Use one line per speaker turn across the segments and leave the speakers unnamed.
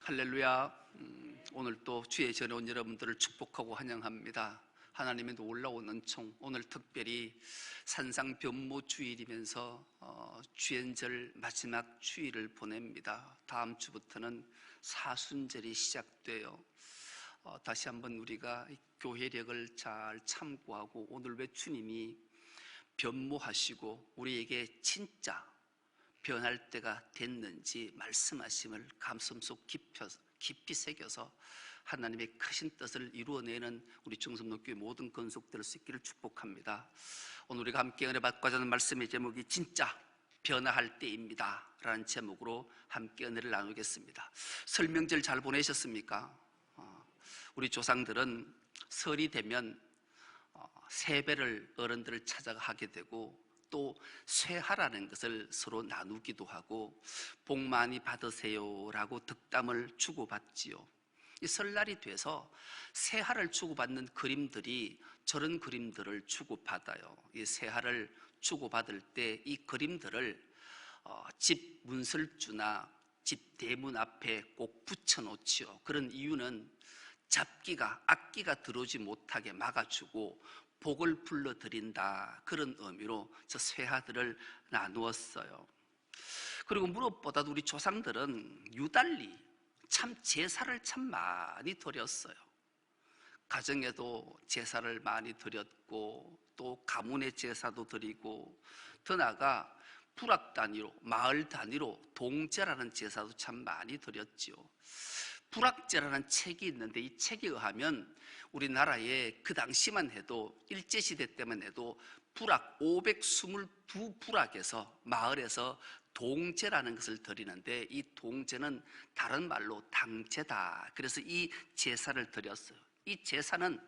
할렐루야. 오늘 또 주의 전에 온 여러분들을 축복하고 환영합니다. 하나님의 놀라운 은총, 오늘 특별히 산상변모 주일이면서 주연절 마지막 주일을 보냅니다. 다음 주부터는 사순절이 시작돼요. 다시 한번 우리가 교회력을 잘 참고하고 오늘 왜 주님이 변모하시고 우리에게 진짜 변할 때가 됐는지 말씀하심을 가슴속 깊이 새겨서 하나님의 크신 뜻을 이루어내는 우리 충성로교회 모든 건속될 수 있기를 축복합니다. 오늘 우리가 함께 은혜 받고자 하는 말씀의 제목이 진짜 변화할 때입니다 라는 제목으로 함께 은혜를 나누겠습니다. 설명절 잘 보내셨습니까? 우리 조상들은 설이 되면 세배를 어른들을 찾아가 하게 되고 또 쇠하라는 것을 서로 나누기도 하고 복 많이 받으세요라고 덕담을 주고받지요. 이 설날이 돼서 쇠하를 주고받는 그림들이 저런 그림들을 주고받아요. 이 쇠하를 주고받을 때 이 그림들을 집 문설주나 집 대문 앞에 꼭 붙여놓지요. 그런 이유는 잡기가 악기가 들어오지 못하게 막아주고 복을 불러드린다, 그런 의미로 저 쇠하들을 나누었어요. 그리고 무엇보다도 우리 조상들은 유달리 참 제사를 참 많이 드렸어요. 가정에도 제사를 많이 드렸고 또 가문의 제사도 드리고 더 나아가 부락 단위로 마을 단위로 동제라는 제사도 참 많이 드렸지요. 부락제라는 책이 있는데 이 책에 의하면 우리나라에 그 당시만 해도 일제시대 때만 해도 부락 522부락에서 마을에서 동제라는 것을 드리는데 이 동제는 다른 말로 당제다. 그래서 이 제사를 드렸어요. 이 제사는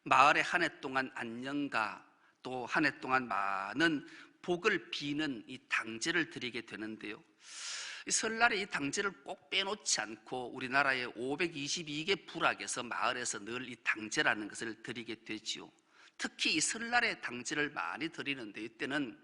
마을에 한 해 동안 안녕과 또 한 해 동안 많은 복을 비는 이 당제를 드리게 되는데요. 이 설날에 이 당제를 꼭 빼놓지 않고 우리나라의 522개 부락에서 마을에서 늘 이 당제라는 것을 드리게 되지요. 특히 이 설날에 당제를 많이 드리는데 이때는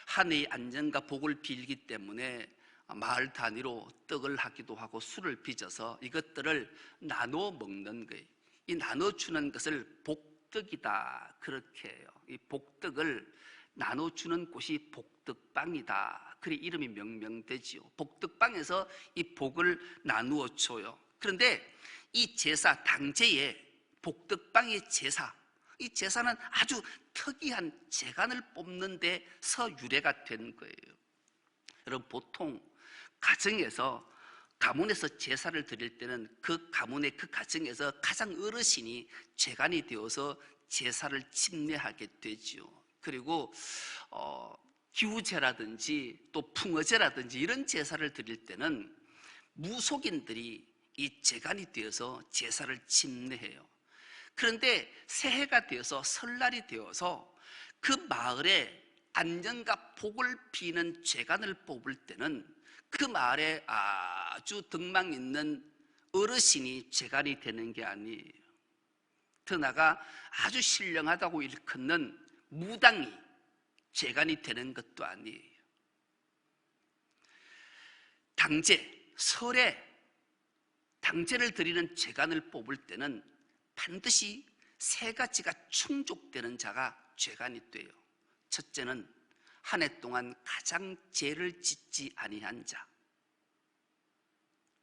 한 해의 안전과 복을 빌기 때문에 마을 단위로 떡을 하기도 하고 술을 빚어서 이것들을 나눠 먹는 거예요. 이 나눠주는 것을 복덕이다 그렇게 해요. 이 복덕을 나눠주는 곳이 복덕방이다. 그래 이름이 명명되지요. 복덕방에서 이 복을 나누어 줘요. 그런데 이 제사 당제에 복덕방의 제사, 이 제사는 아주 특이한 제간을 뽑는 데서 유래가 된 거예요. 여러분 보통 가정에서 가문에서 제사를 드릴 때는 그 가문의 그 가정에서 가장 어르신이 제간이 되어서 제사를 집례하게 되지요. 그리고 기우제라든지 또 풍어제라든지 이런 제사를 드릴 때는 무속인들이 이 제간이 되어서 제사를 집례해요. 그런데 새해가 되어서 설날이 되어서 그 마을에 안전과 복을 비는 제간을 뽑을 때는 그 마을에 아주 덕망 있는 어르신이 제간이 되는 게 아니에요. 더 나아가 아주 신령하다고 일컫는 무당이 제간이 되는 것도 아니에요. 당제, 설에 당제를 드리는 제간을 뽑을 때는 반드시 세 가지가 충족되는 자가 제간이 돼요. 첫째는 한 해 동안 가장 죄를 짓지 아니한 자.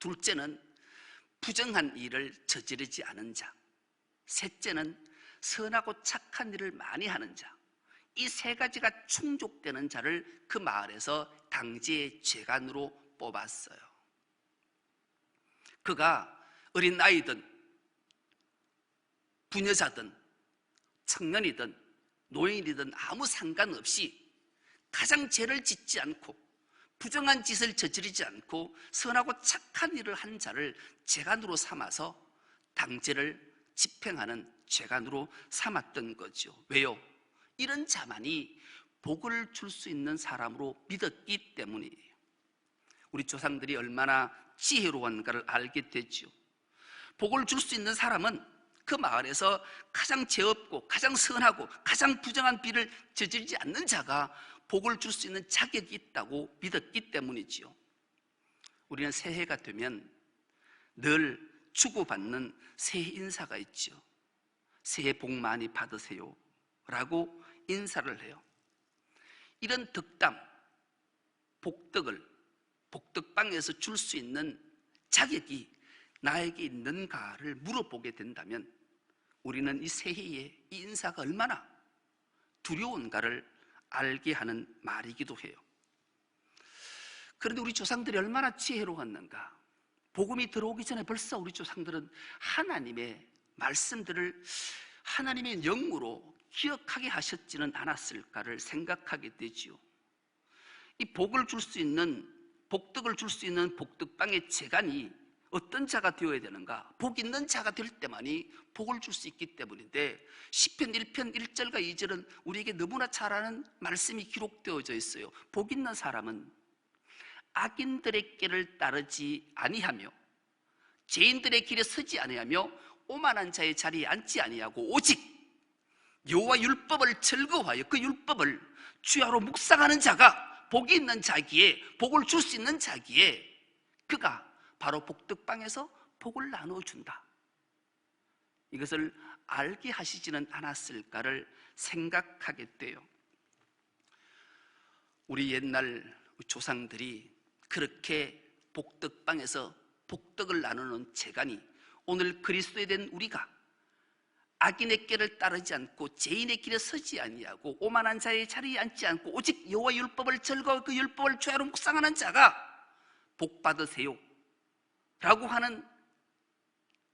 둘째는 부정한 일을 저지르지 않은 자. 셋째는 선하고 착한 일을 많이 하는 자. 이 세 가지가 충족되는 자를 그 마을에서 당제의 제간으로 뽑았어요. 그가 어린 아이든 부녀자든 청년이든 노인이든 아무 상관없이 가장 죄를 짓지 않고 부정한 짓을 저지르지 않고 선하고 착한 일을 한 자를 제간으로 삼아서 당제를 집행하는 제간으로 삼았던 거죠. 왜요? 이런 자만이 복을 줄 수 있는 사람으로 믿었기 때문이에요. 우리 조상들이 얼마나 지혜로운가를 알게 되죠. 복을 줄 수 있는 사람은 그 마을에서 가장 죄 없고 가장 선하고 가장 부정한 비를 저지르지 않는 자가 복을 줄 수 있는 자격이 있다고 믿었기 때문이지요. 우리는 새해가 되면 늘 주고받는 새해 인사가 있죠. 새해 복 많이 받으세요 라고 인사를 해요. 이런 덕담, 복덕을 복덕방에서 줄 수 있는 자격이 나에게 있는가를 물어보게 된다면 우리는 이 새해에 이 인사가 얼마나 두려운가를 알게 하는 말이기도 해요. 그런데 우리 조상들이 얼마나 지혜로웠는가. 복음이 들어오기 전에 벌써 우리 조상들은 하나님의 말씀들을 하나님의 영으로 기억하게 하셨지는 않았을까를 생각하게 되지요. 이 복을 줄 수 있는, 복덕을 줄 수 있는 복덕방의 재간이 어떤 자가 되어야 되는가? 복 있는 자가 될 때만이 복을 줄 수 있기 때문인데 시편 1편 1절과 2절은 우리에게 너무나 잘 아는 말씀이 기록되어져 있어요. 복 있는 사람은 악인들의 길을 따르지 아니하며 죄인들의 길에 서지 아니하며 오만한 자의 자리에 앉지 아니하고 오직 여호와 율법을 즐거워하여 그 율법을 주야로 묵상하는 자가 복이 있는 자기에, 복을 줄 수 있는 자기에 그가 바로 복덕방에서 복을 나눠준다. 이것을 알게 하시지는 않았을까를 생각하게 돼요. 우리 옛날 조상들이 그렇게 복덕방에서 복덕을 나누는 재간이 오늘 그리스도에 된 우리가 악인의 길을 따르지 않고 죄인의 길에 서지 아니하고 오만한 자의 자리에 앉지 않고 오직 여호와 율법을 즐거워 그 율법을 주야로 묵상하는 자가 복 받으세요 라고 하는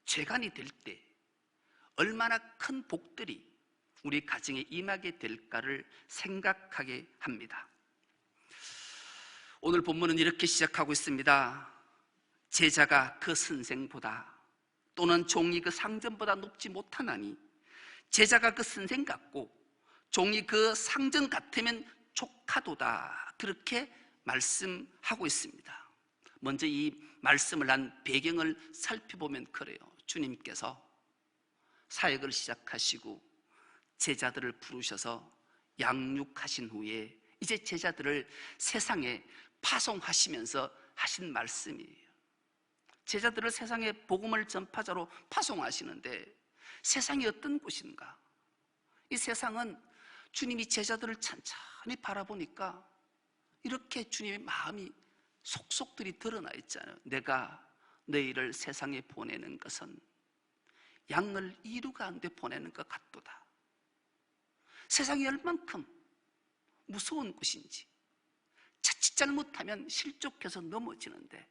재간이 될 때 얼마나 큰 복들이 우리 가정에 임하게 될까를 생각하게 합니다. 오늘 본문은 이렇게 시작하고 있습니다. 제자가 그 선생보다 또는 종이 그 상전보다 높지 못하나니 제자가 그 선생 같고 종이 그 상전 같으면 족하도다. 그렇게 말씀하고 있습니다. 먼저 이 말씀을 한 배경을 살펴보면 그래요. 주님께서 사역을 시작하시고 제자들을 부르셔서 양육하신 후에 이제 제자들을 세상에 파송하시면서 하신 말씀이에요. 제자들을 세상에 복음을 전파자로 파송하시는데 세상이 어떤 곳인가? 이 세상은 주님이 제자들을 찬찬히 바라보니까 이렇게 주님의 마음이 속속들이 드러나 있잖아요. 내가 너희를 세상에 보내는 것은 양을 이루 가운데 보내는 것 같도다. 세상이 얼만큼 무서운 곳인지 자칫 잘못하면 실족해서 넘어지는데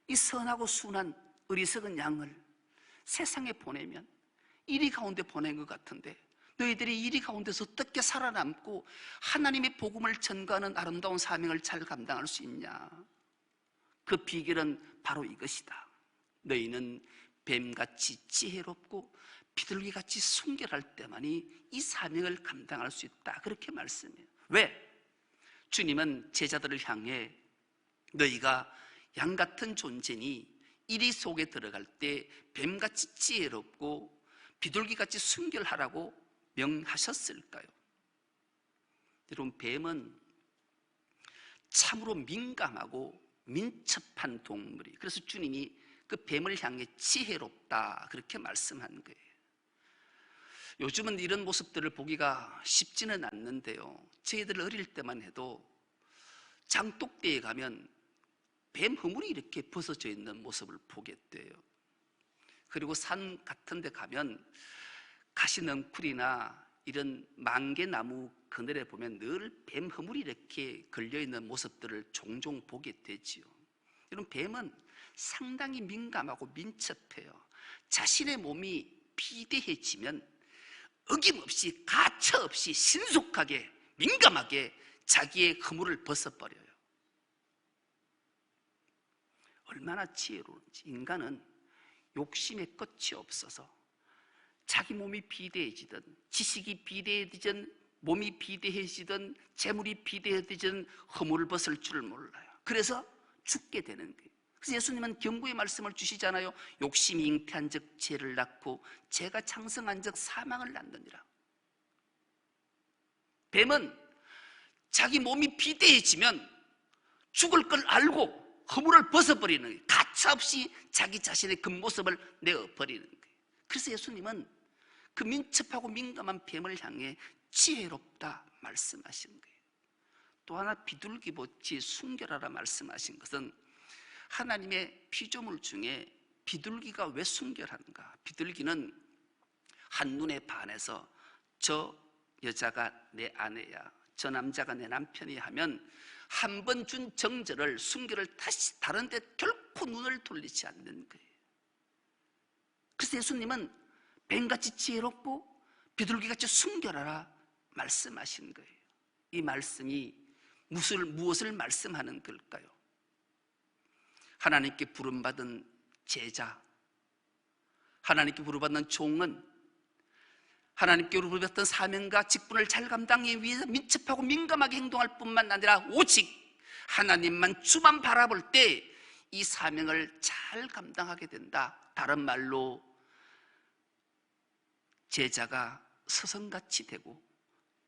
이 선하고 순한 어리석은 양을 세상에 보내면 이리 가운데 보낸 것 같은데 너희들이 이리 가운데서 어떻게 살아남고 하나님의 복음을 전가하는 아름다운 사명을 잘 감당할 수 있냐? 그 비결은 바로 이것이다. 너희는 뱀같이 지혜롭고 비둘기같이 순결할 때만이 이 사명을 감당할 수 있다. 그렇게 말씀해요. 왜? 주님은 제자들을 향해 너희가 양 같은 존재니 이리 속에 들어갈 때 뱀같이 지혜롭고 비둘기같이 순결하라고 명하셨을까요? 여러분, 뱀은 참으로 민감하고 민첩한 동물이, 그래서 주님이 그 뱀을 향해 지혜롭다 그렇게 말씀한 거예요. 요즘은 이런 모습들을 보기가 쉽지는 않는데요, 저희들 어릴 때만 해도 장독대에 가면 뱀 허물이 이렇게 벗어져 있는 모습을 보게 돼요. 그리고 산 같은 데 가면 가시넝쿨이나 이런 망개나무 그늘에 보면 늘 뱀 허물이 이렇게 걸려있는 모습들을 종종 보게 되지요. 이런 뱀은 상당히 민감하고 민첩해요. 자신의 몸이 비대해지면 어김없이 가차없이 신속하게 민감하게 자기의 허물을 벗어버려요. 얼마나 지혜로운지. 인간은 욕심의 끝이 없어서 자기 몸이 비대해지든 지식이 비대해지든 몸이 비대해지든 재물이 비대해지든 허물을 벗을 줄 몰라요. 그래서 죽게 되는 거예요. 그래서 예수님은 경고의 말씀을 주시잖아요. 욕심이 잉태한 즉 죄를 낳고 죄가 창성한 즉 사망을 낳느니라. 뱀은 자기 몸이 비대해지면 죽을 걸 알고 허물을 벗어버리는 거예요. 가차없이 자기 자신의 그 모습을 내어버리는 거예요. 그래서 예수님은 그 민첩하고 민감한 뱀을 향해 지혜롭다 말씀하신 거예요. 또 하나 비둘기같이 순결하라 말씀하신 것은 하나님의 피조물 중에 비둘기가 왜 순결한가? 비둘기는 한눈에 반해서 저 여자가 내 아내야, 저 남자가 내 남편이야 하면 한 번 준 정절을, 순결을 다시 다른 데 결코 눈을 돌리지 않는 거예요. 그래서 예수님은 뱀같이 지혜롭고 비둘기같이 순결하라 말씀하신 거예요. 이 말씀이 무엇을 말씀하는 걸까요? 하나님께 부름받은 제자, 하나님께 부름받는 종은 하나님께 부름받은 사명과 직분을 잘 감당하기 위해서 민첩하고 민감하게 행동할 뿐만 아니라 오직 하나님만, 주만 바라볼 때 이 사명을 잘 감당하게 된다. 다른 말로 제자가 서성같이 되고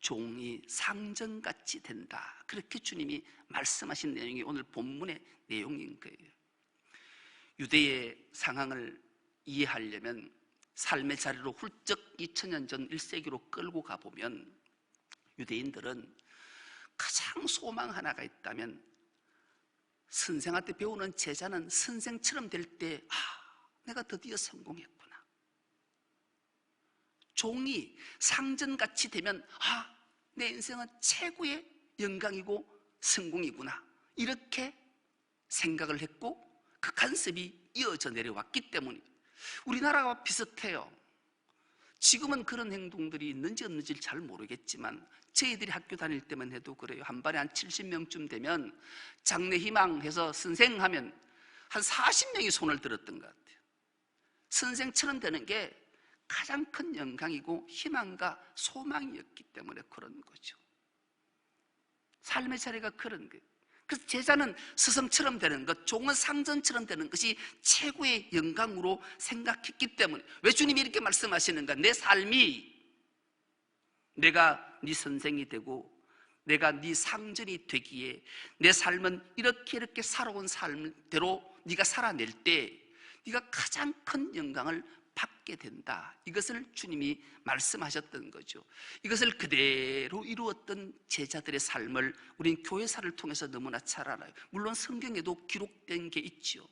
종이 상전같이 된다. 그렇게 주님이 말씀하신 내용이 오늘 본문의 내용인 거예요. 유대의 상황을 이해하려면 삶의 자리로 훌쩍 2000년 전 1세기로 끌고 가보면 유대인들은 가장 소망 하나가 있다면 선생한테 배우는 제자는 선생처럼 될 때 내가 드디어 성공했구나. 종이 상전같이 되면 내 인생은 최고의 영광이고 성공이구나. 이렇게 생각을 했고 그 간섭이 이어져 내려왔기 때문에 우리나라와 비슷해요. 지금은 그런 행동들이 있는지 없는지 잘 모르겠지만 저희들이 학교 다닐 때만 해도 그래요. 한 반에 한 70명쯤 되면 장래 희망해서 선생 하면 한 40명이 손을 들었던 것 같아요. 선생처럼 되는 게 가장 큰 영광이고 희망과 소망이었기 때문에 그런 거죠. 삶의 자리가 그런 거예요. 그래서 제자는 스승처럼 되는 것, 종은 상전처럼 되는 것이 최고의 영광으로 생각했기 때문에 왜 주님이 이렇게 말씀하시는가? 내 삶이 내가 네 선생이 되고 내가 네 상전이 되기에 내 삶은 이렇게 살아온 삶대로 네가 살아낼 때 네가 가장 큰 영광을 받게 된다. 이것을 주님이 말씀하셨던 거죠. 이것을 그대로 이루었던 제자들의 삶을 우린 교회사를 통해서 너무나 잘 알아요. 물론 성경에도 기록된 게 있죠.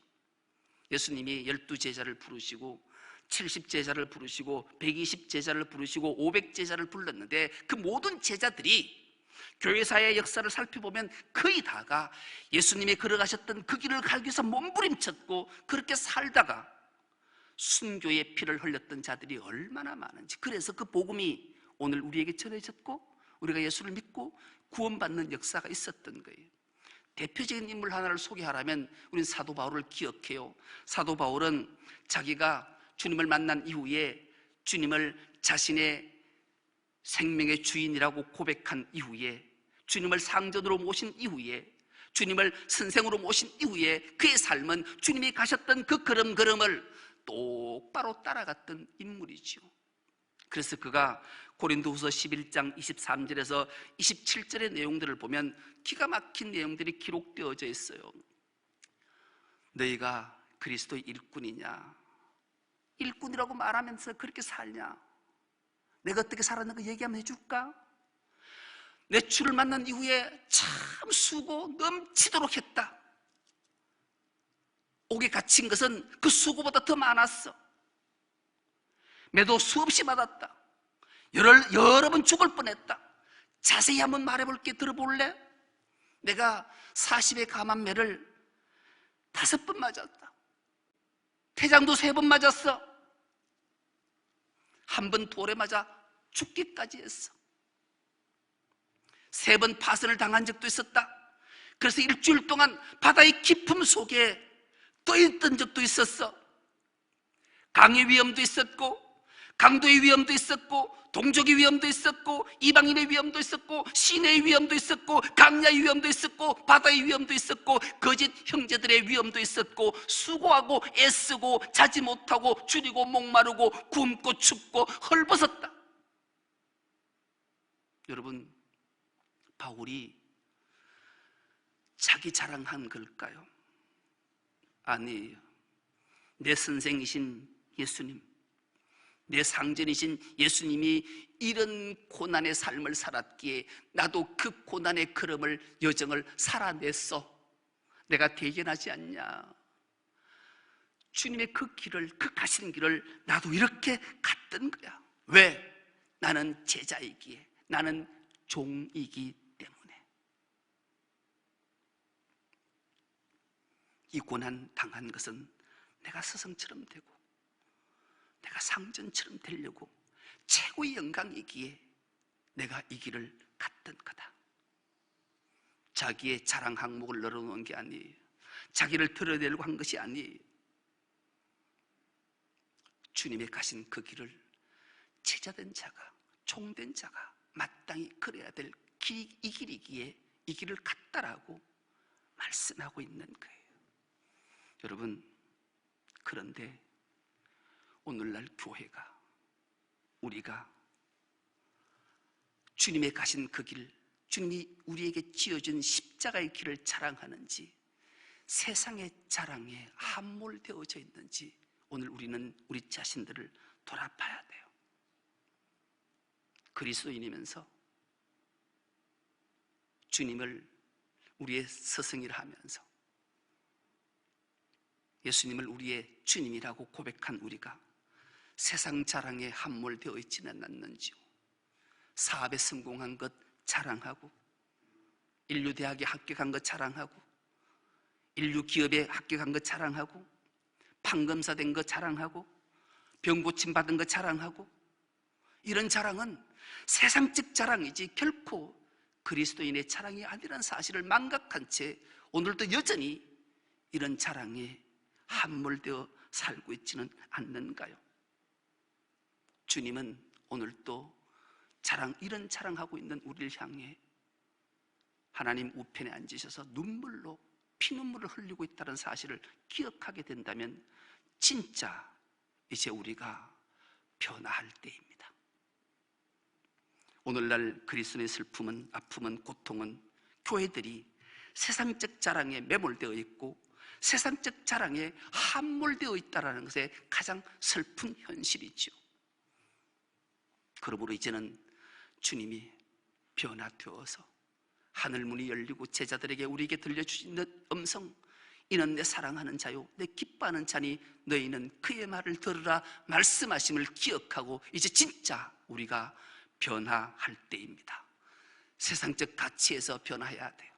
예수님이 12제자를 부르시고 70제자를 부르시고 120제자를 부르시고 500제자를 불렀는데 그 모든 제자들이 교회사의 역사를 살펴보면 거의 다가 예수님이 걸어가셨던 그 길을 가기 위해서 몸부림쳤고 그렇게 살다가 순교의 피를 흘렸던 자들이 얼마나 많은지. 그래서 그 복음이 오늘 우리에게 전해졌고 우리가 예수를 믿고 구원받는 역사가 있었던 거예요. 대표적인 인물 하나를 소개하라면 우리는 사도 바울을 기억해요. 사도 바울은 자기가 주님을 만난 이후에 주님을 자신의 생명의 주인이라고 고백한 이후에 주님을 상전으로 모신 이후에 주님을 선생으로 모신 이후에 그의 삶은 주님이 가셨던 그 걸음걸음을 똑바로 따라갔던 인물이죠. 그래서 그가 고린도후서 11장 23절에서 27절의 내용들을 보면 기가 막힌 내용들이 기록되어져 있어요. 너희가 그리스도의 일꾼이냐? 일꾼이라고 말하면서 그렇게 살냐? 내가 어떻게 살았는가 얘기 한번 해줄까? 내 주를 만난 이후에 참 수고 넘치도록 했다. 옥에 갇힌 것은 그 수고보다 더 많았어. 매도 수없이 맞았다. 여러 번 죽을 뻔했다. 자세히 한번 말해볼게. 들어볼래? 내가 40의 감한 매를 5번 맞았다. 태장도 3번 맞았어. 한 번 돌에 맞아 죽기까지 했어. 3번 파선을 당한 적도 있었다. 그래서 일주일 동안 바다의 깊음 속에 떠 있던 적도 있었어. 강의 위험도 있었고 강도의 위험도 있었고 동족의 위험도 있었고 이방인의 위험도 있었고 시내의 위험도 있었고 강야의 위험도 있었고 바다의 위험도 있었고 거짓 형제들의 위험도 있었고 수고하고 애쓰고 자지 못하고 줄이고 목마르고 굶고 춥고 헐벗었다. 여러분, 바울이 자기 자랑한 걸까요? 아니에요. 내 선생이신 예수님, 내 상전이신 예수님이 이런 고난의 삶을 살았기에 나도 그 고난의 걸음을, 여정을 살아냈어. 내가 대견하지 않냐. 주님의 그 길을, 그 가시는 길을 나도 이렇게 갔던 거야. 왜? 나는 제자이기에, 나는 종이기 때문에. 이 고난 당한 것은 내가 스승처럼 되고 내가 상전처럼 되려고 최고의 영광이기에 내가 이 길을 갔던 거다. 자기의 자랑 항목을 늘어놓은 게 아니에요. 자기를 드러내려고 한 것이 아니에요. 주님의 가신 그 길을 제자된 자가, 종된 자가 마땅히 걸어야 될 이 길이기에 이 길을 갔다라고 말씀하고 있는 거예요. 여러분, 그런데 오늘날 교회가, 우리가 주님의 가신 그 길, 주님이 우리에게 지어준 십자가의 길을 자랑하는지 세상의 자랑에 함몰되어져 있는지 오늘 우리는 우리 자신들을 돌아봐야 돼요. 그리스도인이면서 주님을 우리의 스승이라 하면서 예수님을 우리의 주님이라고 고백한 우리가 세상 자랑에 함몰되어 있지는 않는지요. 사업에 성공한 것 자랑하고, 인류대학에 합격한 것 자랑하고, 인류기업에 합격한 것 자랑하고, 판검사 된 것 자랑하고, 병고침 받은 것 자랑하고, 이런 자랑은 세상적 자랑이지 결코 그리스도인의 자랑이 아니라는 사실을 망각한 채 오늘도 여전히 이런 자랑에 함몰되어 살고 있지는 않는가요? 주님은 오늘도 이런 자랑하고 있는 우리를 향해 하나님 우편에 앉으셔서 눈물로 피눈물을 흘리고 있다는 사실을 기억하게 된다면 진짜 이제 우리가 변화할 때입니다. 오늘날 그리스도의 슬픔은, 아픔은, 고통은 교회들이 세상적 자랑에 매몰되어 있고 세상적 자랑에 함몰되어 있다는 것에 가장 슬픈 현실이죠. 그러므로 이제는 주님이 변화되어서 하늘문이 열리고 제자들에게 우리에게 들려주시는 음성, 이는 내 사랑하는 자요 내 기뻐하는 자니 너희는 그의 말을 들으라 말씀하심을 기억하고 이제 진짜 우리가 변화할 때입니다. 세상적 가치에서 변화해야 돼요.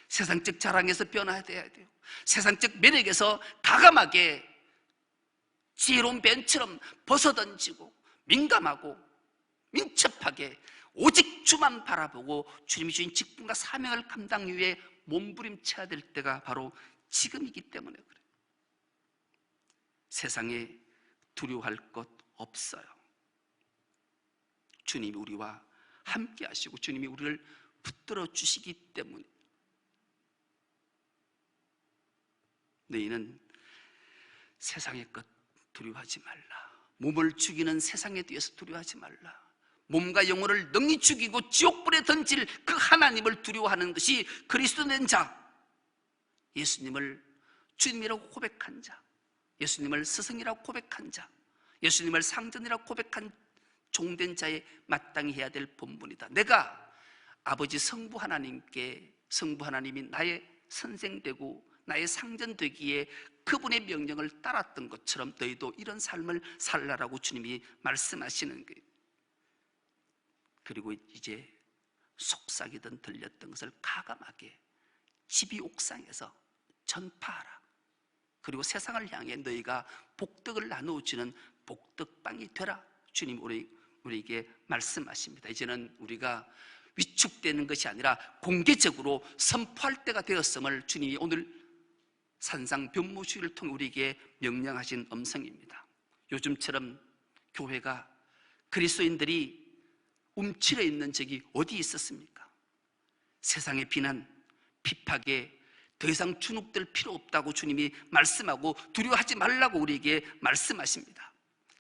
세상적 자랑에서 변화해야 돼요. 세상적 매력에서 가감하게 지혜로운 뱀처럼 벗어던지고 민감하고 민첩하게 오직 주만 바라보고 주님이 주신 직분과 사명을 감당 위해 몸부림쳐야 될 때가 바로 지금이기 때문에 그래요. 세상에 두려워할 것 없어요. 주님이 우리와 함께 하시고 주님이 우리를 붙들어 주시기 때문에 너희는 세상의 것 두려워하지 말라. 몸을 죽이는 세상에 대해서 두려워하지 말라. 몸과 영혼을 능히 죽이고 지옥불에 던질 그 하나님을 두려워하는 것이 그리스도 된 자, 예수님을 주님이라고 고백한 자, 예수님을 스승이라고 고백한 자, 예수님을 상전이라고 고백한 종된 자에 마땅히 해야 될 본분이다. 내가 아버지 성부 하나님이 나의 선생되고 나의 상전되기에 그분의 명령을 따랐던 것처럼 너희도 이런 삶을 살라라고 주님이 말씀하시는 거예요. 그리고 이제 속삭이던 들렸던 것을 가감하게 집이 옥상에서 전파하라. 그리고 세상을 향해 너희가 복덕을 나누어주는 복덕방이 되라. 주님 우리에게 말씀하십니다. 이제는 우리가 위축되는 것이 아니라 공개적으로 선포할 때가 되었음을 주님이 오늘 산상변모주의를 통해 우리에게 명령하신 음성입니다. 요즘처럼 교회가 그리스도인들이 움츠려 있는 적이 어디 있었습니까? 세상의 비난, 핍박에 더 이상 주눅들 필요 없다고 주님이 말씀하고 두려워하지 말라고 우리에게 말씀하십니다.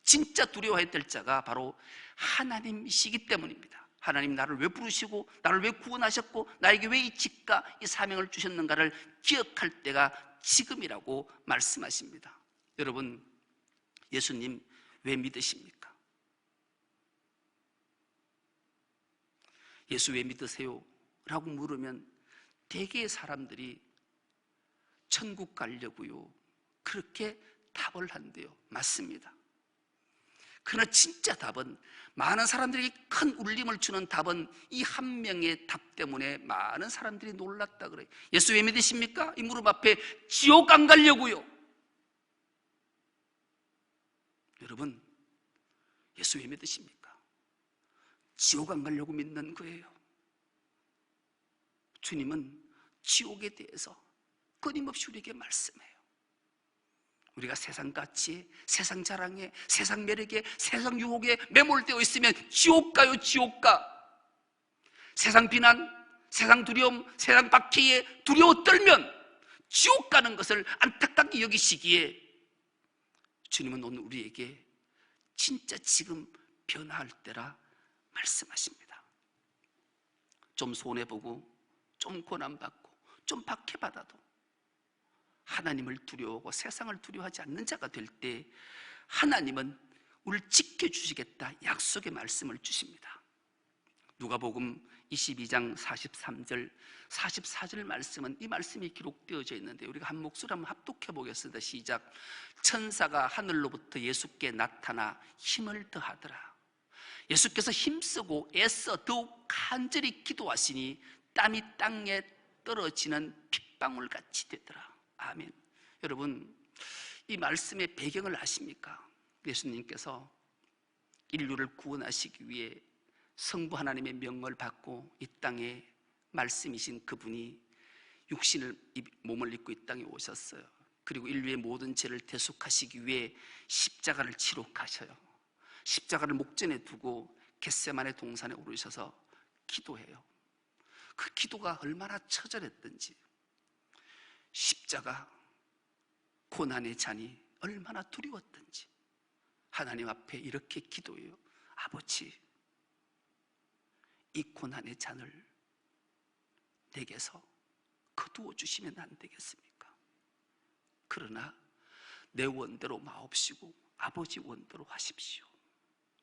진짜 두려워해야 될 자가 바로 하나님이시기 때문입니다. 하나님 나를 왜 부르시고 나를 왜 구원하셨고 나에게 왜 이 직과 이 사명을 주셨는가를 기억할 때가 지금이라고 말씀하십니다. 여러분, 예수님 왜 믿으십니까? 예수 왜 믿으세요? 라고 물으면 대개의 사람들이 천국 가려고요, 그렇게 답을 한대요. 맞습니다. 그러나 진짜 답은, 많은 사람들에게 큰 울림을 주는 답은 이 한 명의 답 때문에 많은 사람들이 놀랐다 그래요. 예수 왜 믿으십니까? 이 무릎 앞에 지옥 안 가려고요. 여러분, 예수 왜 믿으십니까? 지옥 안 가려고 믿는 거예요. 주님은 지옥에 대해서 끊임없이 우리에게 말씀해요. 우리가 세상 가치에, 세상 자랑에, 세상 매력에, 세상 유혹에 매몰되어 있으면 지옥 가요, 지옥 가. 세상 비난, 세상 두려움, 세상 박해에 두려워 떨면 지옥 가는 것을 안타깝게 여기시기에 주님은 오늘 우리에게 진짜 지금 변화할 때라 말씀하십니다. 좀 손해보고, 좀 고난받고, 좀 박해받아도 하나님을 두려워하고 세상을 두려워하지 않는 자가 될 때 하나님은 우리를 지켜주시겠다 약속의 말씀을 주십니다. 누가복음 22장 43절 44절 말씀은 이 말씀이 기록되어져 있는데 우리가 한 목소리 한번 합독해 보겠습니다. 시작. 천사가 하늘로부터 예수께 나타나 힘을 더하더라. 예수께서 힘쓰고 애써 더욱 간절히 기도하시니 땀이 땅에 떨어지는 핏방울같이 되더라. 아멘. 여러분, 이 말씀의 배경을 아십니까? 예수님께서 인류를 구원하시기 위해 성부 하나님의 명을 받고 이 땅에 말씀이신 그분이 몸을 입고 이 땅에 오셨어요. 그리고 인류의 모든 죄를 대속하시기 위해 십자가를 치러 가셔요. 십자가를 목전에 두고 겟세마네 동산에 오르셔서 기도해요. 그 기도가 얼마나 처절했던지, 십자가 고난의 잔이 얼마나 두려웠던지 하나님 앞에 이렇게 기도해요. 아버지, 이 고난의 잔을 내게서 거두어 주시면 안 되겠습니까? 그러나 내 원대로 마옵시고 아버지 원대로 하십시오.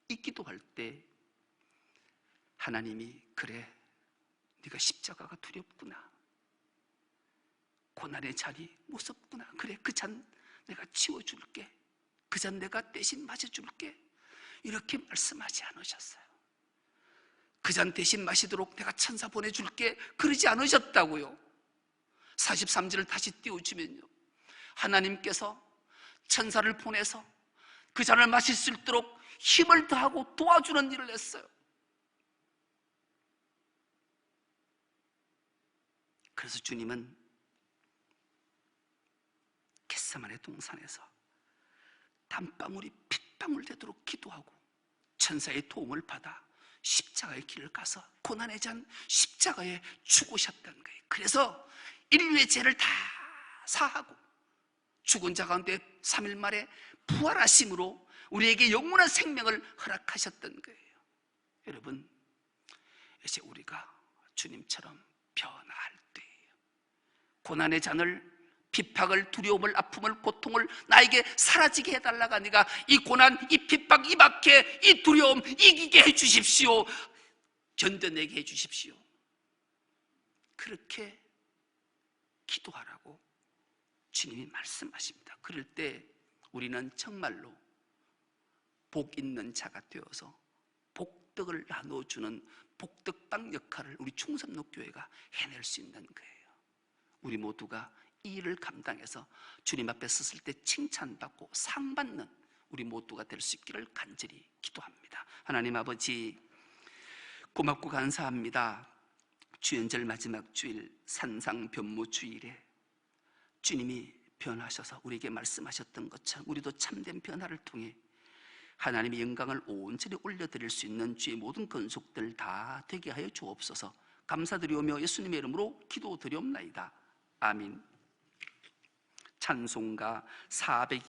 이 기도할 때 하나님이, 그래, 네가 십자가가 두렵구나, 고난의 잔이 무섭구나, 그래, 그 잔 내가 치워줄게, 그 잔 내가 대신 마셔줄게, 이렇게 말씀하지 않으셨어요. 그 잔 대신 마시도록 내가 천사 보내줄게, 그러지 않으셨다고요. 43절을 다시 띄워주면요, 하나님께서 천사를 보내서 그 잔을 마실 수 있도록 힘을 더하고 도와주는 일을 했어요. 그래서 주님은 겟세마네 동산에서 땀방울이 핏방울 되도록 기도하고 천사의 도움을 받아 십자가의 길을 가서 고난의 잔 십자가에 죽으셨다는 거예요. 그래서 인류의 죄를 다 사하고 죽은 자 가운데 3일 만에 부활하심으로 우리에게 영원한 생명을 허락하셨던 거예요. 여러분, 이제 우리가 주님처럼 변화할 때예요. 고난의 잔을, 핍박을, 두려움을, 아픔을, 고통을 나에게 사라지게 해달라가 아니라 이 고난, 이 핍박, 이 박해, 이 두려움 이기게 해주십시오. 견뎌내게 해주십시오. 그렇게 기도하라고 주님이 말씀하십니다. 그럴 때 우리는 정말로 복 있는 자가 되어서 복덕을 나눠주는 복덕방 역할을 우리 충성록교회가 해낼 수 있는 거예요. 우리 모두가 이 일을 감당해서 주님 앞에 섰을 때 칭찬받고 상받는 우리 모두가 될 수 있기를 간절히 기도합니다. 하나님 아버지, 고맙고 감사합니다. 주연절 마지막 주일 산상변모 주일에 주님이 변하셔서 우리에게 말씀하셨던 것처럼 우리도 참된 변화를 통해 하나님의 영광을 온전히 올려드릴 수 있는 주의 모든 건속들 다 되게 하여 주옵소서. 감사드리오며 예수님의 이름으로 기도드리옵나이다. 아멘. 찬송가 400